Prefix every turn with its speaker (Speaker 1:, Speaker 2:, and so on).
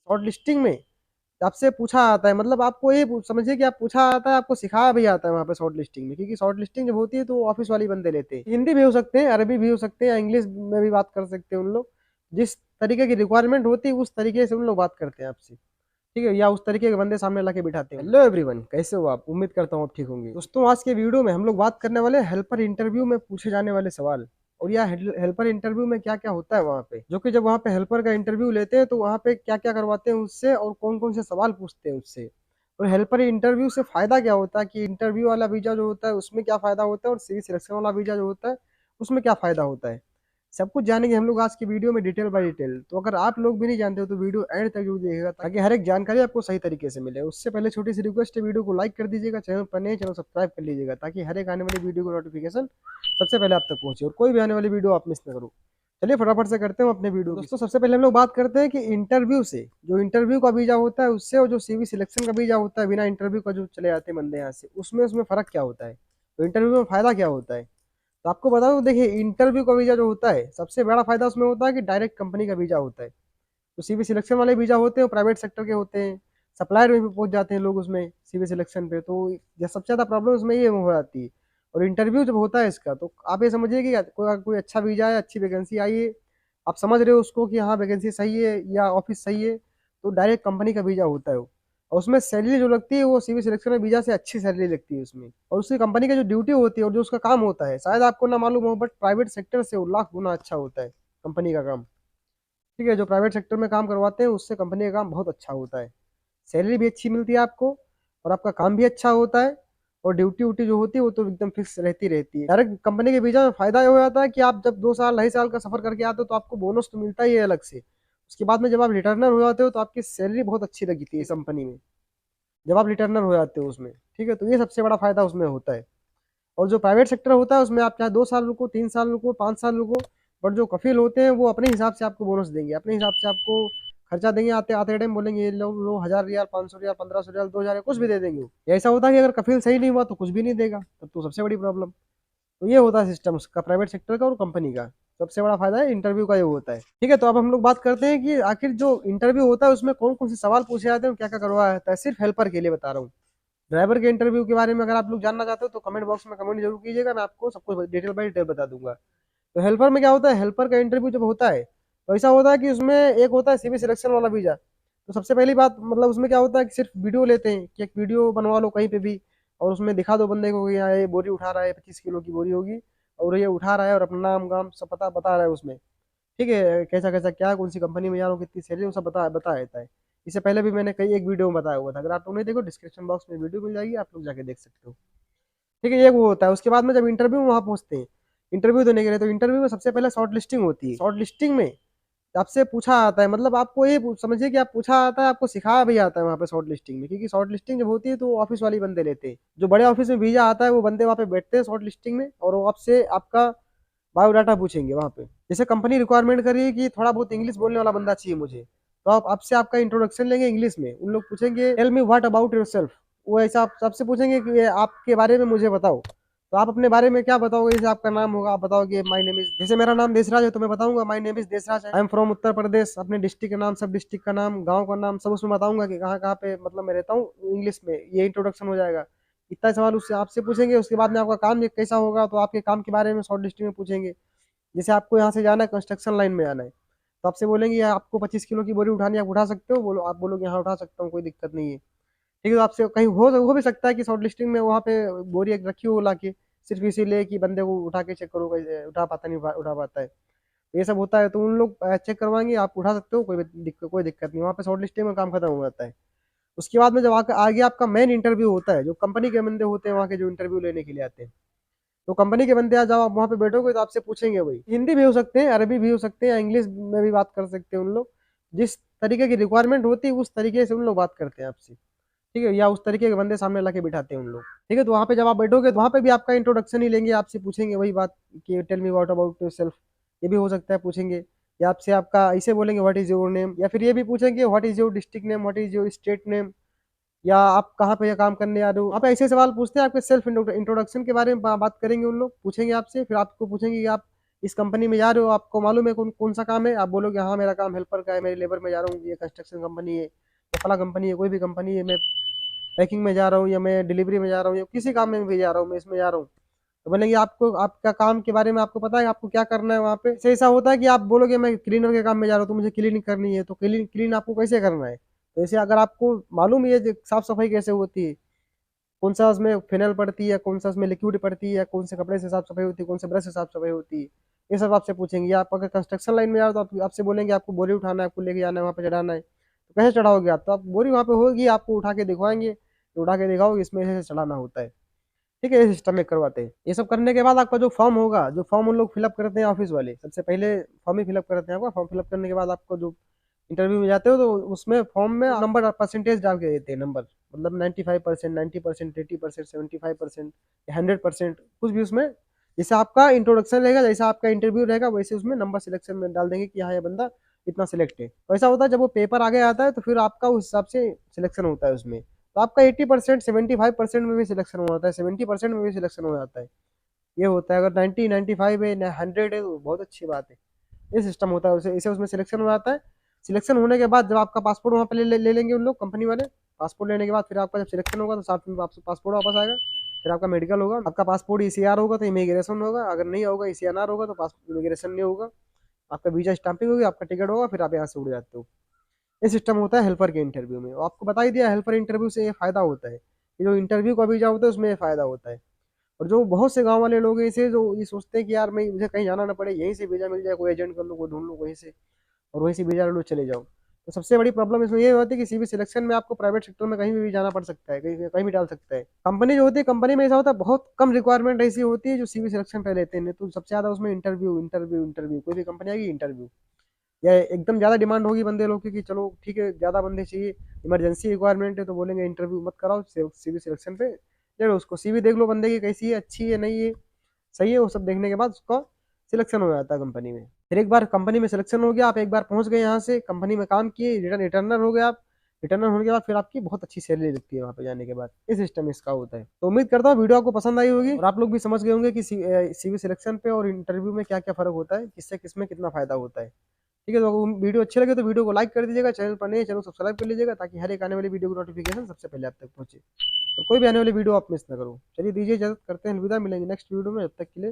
Speaker 1: Short listing में आपसे पूछा आता है, मतलब आपको ये समझिए कि आप पूछा आता है, आपको सिखाया भी आता है वहाँ पे शॉर्ट लिस्टिंग में, क्योंकि शॉर्ट लिस्टिंग जब होती है तो ऑफिस वाली बंदे लेते हैं। हिंदी भी हो सकते हैं, अरबी भी हो सकते हैं, या इंग्लिश में भी बात कर सकते हैं उन लोग। जिस तरीके की रिक्वायरमेंट होती है उस तरीके से उन लोग बात करते हैं आपसे, ठीक है, या उस तरीके के बंदे सामने लाके बिठाते हैं। हेलो एवरीवन, कैसे हो आप? उम्मीद करता हूँ आप ठीक होंगे। दोस्तों, आज के वीडियो में हम लोग बात करने वाले हैं हेल्पर इंटरव्यू में पूछे जाने वाले सवाल, और यह हेल्पर इंटरव्यू में क्या क्या होता है वहाँ पे, जो कि जब वहाँ पे हेल्पर का इंटरव्यू लेते हैं तो वहाँ पे क्या क्या करवाते हैं उससे, और कौन कौन से सवाल पूछते हैं उससे, और हेल्पर इंटरव्यू से फायदा क्या होता है, कि इंटरव्यू वाला वीजा जो होता है उसमें क्या फायदा होता है, और सीवी सिलेक्शन वाला वीजा जो होता है उसमें क्या फायदा होता है। सब कुछ जानेंगे हम लोग आज की वीडियो में डिटेल बाय डिटेल। तो अगर आप लोग भी नहीं जानते हो तो वीडियो एंड तक जरूर देखिएगा, ताकि हर एक जानकारी आपको सही तरीके से मिले। उससे पहले छोटी सी रिक्वेस्ट है, वीडियो को लाइक कर दीजिएगा, चैनल पर नए चैनल सब्सक्राइब कर लीजिएगा, ताकि हर एक आने वाली वीडियो को नोटिफिकेशन सबसे पहले आप तक पहुंचे और कोई भी आने वाली वीडियो आप मिस ना करो। चलिए फटाफट से करते हैं अपने वीडियो। दोस्तों, सबसे पहले हम लोग बात करते हैं कि इंटरव्यू से, जो इंटरव्यू का वीजा होता है उससे, और जो सीवी सिलेक्शन का वीजा होता है बिना इंटरव्यू का जो चले जाते हैं बंदे यहाँ से, उसमें फर्क क्या होता है, तो इंटरव्यू में फायदा क्या होता है। तो आपको बता दूं, देखिए, इंटरव्यू का वीजा जो होता है सबसे बड़ा फायदा उसमें होता है कि डायरेक्ट कंपनी का वीजा होता है। तो सीवी सिलेक्शन वाले वीजा होते हैं प्राइवेट सेक्टर के होते हैं, सप्लायर में भी पहुंच जाते हैं लोग उसमें सीवी सिलेक्शन पे, तो ये सबसे ज्यादा प्रॉब्लम उसमें ये हो जाती है। और इंटरव्यू जब होता है इसका, तो आप ये समझिए कि कोई कोई अच्छा वीजा है, अच्छी वैकेंसी आई है, आप समझ रहे हो उसको कि हाँ वैकेंसी सही है या ऑफिस सही है, तो डायरेक्ट कंपनी का वीजा होता है वो। और उसमें सैलरी जो लगती है वो सीवी सिलेक्शन में वीजा से अच्छी सैलरी लगती है उसमें, और उसकी कंपनी की जो ड्यूटी होती है और जो उसका काम होता है शायद आपको ना मालूम हो, बट प्राइवेट सेक्टर से वो लाख गुना अच्छा होता है कंपनी का काम। ठीक है, जो प्राइवेट सेक्टर में काम करवाते हैं उससे कंपनी का काम बहुत अच्छा होता है, सैलरी भी अच्छी मिलती है आपको, और आपका काम भी अच्छा होता है, और ड्यूटी व्यूटी जो होती है वो तो एकदम फिक्स रहती रहती है। डायरेक्ट कंपनी के वीजा में फायदा ये हो जाता है कि आप जब 2 साल 2.5 साल का सफर करके आते हो तो आपको बोनस तो मिलता ही है अलग से। उसके बाद में जब आप रिटर्नर हो जाते हो तो आपकी सैलरी बहुत अच्छी लगती है इस कंपनी में, जब आप रिटर्नर हो जाते हो उसमें। ठीक है, तो ये सबसे बड़ा फायदा उसमें होता है। और जो प्राइवेट सेक्टर होता है उसमें आप चाहे 2 साल रुको, 3 साल रुको, 5 साल रुको, बट जो कफील होते हैं वो अपने हिसाब से आपको बोनस देंगे, अपने हिसाब से आपको खर्चा देंगे, आते आते टाइम बोलेंगे ये लो लो, 1000 रियाल, 500 रियाल, 1500 रियाल, 2000, कुछ भी दे देंगे वो। ऐसा होता है कि अगर कफील सही नहीं हुआ तो कुछ भी नहीं देगा, तब तो सबसे बड़ी प्रॉब्लम। तो ये होता है सिस्टम उसका, प्राइवेट सेक्टर का और कंपनी का। सबसे बड़ा फायदा है इंटरव्यू का, ये होता है। ठीक है, तो अब हम लोग बात करते हैं कि आखिर जो इंटरव्यू होता है उसमें कौन कौन से सवाल पूछे जाते हैं, क्या क्या करवाया जाता है। सिर्फ हेल्पर के लिए बता रहा हूँ। ड्राइवर के इंटरव्यू के बारे में अगर आप लोग जानना चाहते हो तो कमेंट बॉक्स में कमेंट जरूर कीजिएगा, मैं आपको सब कुछ डिटेल बाय डिटेल बता दूंगा। तो हेल्पर में क्या होता है, हेल्पर का इंटरव्यू जब होता है तो ऐसा होता है कि उसमें एक होता है सीवी सिलेक्शन वाला वीजा। तो सबसे पहली बात, मतलब उसमें क्या होता है कि सिर्फ वीडियो लेते हैं, कि एक वीडियो बनवा लो कहीं पे भी, और उसमें दिखा दो बंदे को कि यहाँ ये बोरी उठा रहा है, 25 किलो की बोरी होगी, और ये उठा रहा है, और अपना नाम गाम सब पता बता रहा है उसमें। ठीक है, कैसा कैसा क्या, कौन सी कंपनी में जा रहा हूँ, कितनी सैलरी, वो सब बता देता है। इससे पहले भी मैंने कई एक वीडियो में बताया हुआ था, अगर आप लोग नहीं देखो डिस्क्रिप्शन बॉक्स में वीडियो मिल जाएगी, आप लोग जाके देख सकते हो। ठीक है, ये वो होता है। उसके बाद में जब इंटरव्यू में वहाँ पहुंचते हैं इंटरव्यू देने के लिए, तो इंटरव्यू में सबसे पहले शॉर्ट लिस्टिंग होती है। शॉर्ट लिस्टिंग में आपसे पूछा आता है, मतलब आपको ये समझिए कि आप पूछा आता है, आपको सिखाया भी आता है वहाँ पे शॉर्ट लिस्टिंग में, क्योंकि शॉर्ट लिस्टिंग जब होती है तो ऑफिस वाली बंदे लेते हैं, जो बड़े ऑफिस में वीजा आता है वो बंदे वहाँ पे बैठते हैं शॉर्ट लिस्टिंग में, और वो आपसे आपका बायोडाटा पूछेंगे वहाँ पे। जैसे कंपनी रिक्वायरमेंट कर रही है कि थोड़ा बहुत इंग्लिश बोलने वाला बंदा चाहिए मुझे, तो आप आपसे आपका इंट्रोडक्शन लेंगे इंग्लिश में, उन लोग पूछेंगे tell me what about yourself. वो ऐसा आप सबसे पूछेंगे कि ये आपके बारे में मुझे बताओ, तो आप अपने बारे में क्या बताओगे, जैसे आपका नाम होगा आप बताओगे माय नेम इज, जैसे मेरा नाम देशराज है तो मैं बताऊंगा my name is Deshraj, I am from Uttar Pradesh, अपने डिस्ट्रिक्ट का नाम, सब डिस्ट्रिक्ट का नाम, गांव का नाम, सब उसमें बताऊंगा कि कहाँ कहाँ पे मतलब मैं रहता हूँ, इंग्लिश में ये इंट्रोडक्शन हो जाएगा। इतना सवाल उससे आपसे पूछेंगे। उसके बाद में आपका काम ये कैसा होगा, तो आपके काम के बारे में शॉर्ट लिस्टिंग में पूछेंगे। जैसे आपको यहाँ से जाना है, कंस्ट्रक्शन लाइन में आना है, तो आपसे बोलेंगे यार आपको 25 किलो की बोरी उठानी है, आप उठा सकते हो, बोलो आप बोलोगे हाँ उठा सकता हूँ, कोई दिक्कत नहीं है। ठीक है, तो आपसे कहीं हो भी सकता है कि शॉर्ट लिस्टिंग में वहाँ पे बोरी एक रखी हो ला के, सिर्फ इसीलिए कि बंदे को उठा के चेक करो कैसे उठा पाता नहीं उठा पाता है, तो ये सब होता है। तो उन लोग चेक करवाएंगे, आप उठा सकते हो, कोई दिक्कत नहीं, वहाँ पे शॉर्ट लिस्टिंग में काम खत्म हो जाता है। उसके बाद में जब आगे आपका मेन इंटरव्यू होता है, जो कंपनी के बंदे होते हैं वहाँ के, जो इंटरव्यू लेने के लिए आते हैं, तो कंपनी के बंदे आ जाओ, आप वहाँ पे बैठोगे तो आपसे पूछेंगे वही, हिंदी भी हो सकते हैं, अरबी भी हो सकते हैं, या इंग्लिश में भी बात कर सकते हैं उन लोग। जिस तरीके की रिक्वायरमेंट होती है उस तरीके से उन लोग बात करते हैं आपसे। ठीक है, या उस तरीके के बंदे सामने लाके बिठाते हैं उन लोग। ठीक है, तो वहाँ पे जब आप बैठोगे तो वहाँ पे भी आपका इंट्रोडक्शन ही लेंगे, आपसे पूछेंगे वही बात कि tell me what about yourself, ये भी हो सकता है पूछेंगे। या आपसे आपका ऐसे बोलेंगे व्हाट इज योर नेम, या फिर ये भी पूछेंगे what is your district name, what is your state name, या आप कहाँ पे ये काम करने आ रहे हो। आप ऐसे सवाल पूछते हैं, आपके सेल्फ इंट्रोडक्शन के बारे में बात करेंगे उन लोग, पूछेंगे आपसे, फिर आपको पूछेंगे कि आप इस कंपनी में जा रहे हो, आपको मालूम है कौन कौन सा काम है, आप बोलोगे हाँ मेरा काम हेल्पर का है, मेरी लेबर में जा रहा हूँ, ये कंस्ट्रक्शन कंपनी है, ये फला कंपनी है, कोई भी कंपनी है, मैं पैकिंग में जा रहा हूँ या मैं डिलीवरी में जा रहा हूँ या किसी काम में भी जा रहा हूँ, मैं इसमें जा रहा हूँ, तो बोलेंगे आपको आपका काम के बारे में आपको पता है आपको क्या करना है वहाँ पे। ऐसे ऐसा होता है कि आप बोलोगे मैं क्लीनर के काम में जा रहा हूँ तो मुझे क्लीनिंग करनी है, तो क्लीन क्लीन आपको कैसे करना है। तो ऐसे अगर आपको मालूम है साफ सफाई कैसे होती है, कौन सा उसमें फिनाइल पड़ती है, कौन सा उसमें लिक्विड पड़ती है, कौन से कपड़े से साफ सफाई होती है, कौन से ब्रश से साफ सफाई होती है, ये सब आपसे पूछेंगे। आप अगर कंस्ट्रक्शन लाइन में जा रहे हो तो आपसे बोलेंगे आपको बोरी उठाना है, आपको लेके जाना है, वहाँ पे चढ़ाना है, तो कैसे चढ़ाओगे आप, तो आप बोरी वहाँ पे होगी, आपको उठा के दिखवाएंगे, तो उठा के दिखाओगे इसमें ऐसे चढ़ाना होता है। ठीक है, ये सिस्टम में करवाते हैं। ये सब करने के बाद आपका जो फॉर्म होगा, जो फॉर्म उन लोग फिलअप करते हैं ऑफिस वाले, सबसे पहले फॉर्म ही फिलअप करते हैं आपका। फॉर्म फिलअप करने के बाद आपको जो इंटरव्यू में जाते हो तो उसमें फॉर्म में नंबर परसेंटेज डाल के देते हैं, नंबर मतलब 95%, 90%, 80%, 75%, 100%, कुछ भी उसमें जैसे आपका इंट्रोडक्शन रहेगा, जैसा आपका इंटरव्यू रहेगा, वैसे उसमें नंबर सिलेक्शन में डाल देंगे कि हाँ ये बंदा इतना सिलेक्ट है। तो ऐसा होता है जब वो पेपर आगे आता है तो फिर आपका उस हिसाब से सिलेक्शन होता है उसमें। तो आपका 80%, 75% में भी सिलेक्शन हो जाता है, 70% में भी सिलेक्शन हो जाता है। ये होता है, अगर 90, 95 है, 100 है तो बहुत अच्छी बात है। ये सिस्टम होता है, उसे इसे उसमें सिलेक्शन हो जाता है। सिलेक्शन होने के बाद जब आपका पासपोर्ट वहाँ पे ले लेंगे उन लोग कंपनी वाले, पासपोर्ट लेने के बाद फिर आपका जब सिलेक्शन होगा तो साथ में आपसे पासपोर्ट वापस आएगा, फिर आपका मेडिकल होगा, आपका पासपोर्ट ईसीआर होगा तो इमिग्रेशन होगा, अगर नहीं होगा ईसीआर होगा तो पासपोर्ट इमिग्रेशन नहीं होगा, आपका वीजा स्टाम्पिंग होगी, आपका टिकट होगा, फिर आप यहाँ से उड़ जाते हो। ये सिस्टम होता है हेल्पर के इंटरव्यू में। और आपको बता ही दिया हेल्पर इंटरव्यू से ये फायदा होता है कि जो इंटरव्यू का वीजा होता है उसमें ये फायदा होता है। और जो बहुत से गांव वाले लोग हैं इसे जो ये सोचते हैं कि यार मैं मुझे कहीं जाना ना पड़े, यहीं से वीजा मिल जाए, कोई एजेंट कर लो, कोई ढूंढ लो वहीं से, और वहीं से वीजा लो चले जाओ। तो सबसे बड़ी प्रॉब्लम इसमें ये होती है कि सीवी सिलेक्शन में आपको प्राइवेट सेक्टर में कहीं भी जाना पड़ सकता है, कहीं कहीं भी डाल सकता है। कंपनी जो होती है, कंपनी में ऐसा होता है बहुत कम रिक्वायरमेंट ऐसी होती है जो सीवी सिलेक्शन पे लेते हैं, नहीं तो सबसे ज्यादा उसमें इंटरव्यू इंटरव्यू इंटरव्यू, कोई भी कंपनी आएगी इंटरव्यू, या एकदम ज्यादा डिमांड होगी बंदे लोग की कि चलो ठीक है ज्यादा बंदे चाहिए, इमरजेंसी रिक्वायरमेंट है, तो बोलेंगे इंटरव्यू मत कराओ, सीवी सिलेक्शन पे ले लो उसको, सीवी देख लो बंदे की कैसी है, अच्छी है नहीं है, सही है, वो सब देखने के बाद उसका सिलेक्शन हो जाता है कंपनी में। फिर एक बार कंपनी में सिलेक्शन हो गया, आप एक बार पहुंच गए यहाँ से कंपनी में काम किए, रिटर्नर हो गए आप, रिटर्नर होने के बाद फिर आपकी बहुत अच्छी सैलरी लगती है वहाँ पे जाने के बाद। ये सिस्टम इसका होता है। तो उम्मीद करता हूँ वीडियो आपको पसंद आई होगी और आप लोग भी समझ गए होंगे कि सीवी सिलेक्शन पे और इंटरव्यू में क्या क्या फर्क होता है, किससे किसमें कितना फायदा होता है। ठीक है, तो वीडियो अच्छी लगे तो वीडियो को लाइक कर दीजिएगा, चैनल पर नए चैनल सब्सक्राइब कर लीजिएगा ताकि हर एक आने वाली वीडियो की नोटिफिकेशन सबसे पहले आप तक पहुंचे और कोई भी आने वाली वीडियो आप मिस ना करो। चलिए दीजिए इजाजत, करते हैं अलविदा, मिलेंगे नेक्स्ट वीडियो में, जब तक के लिए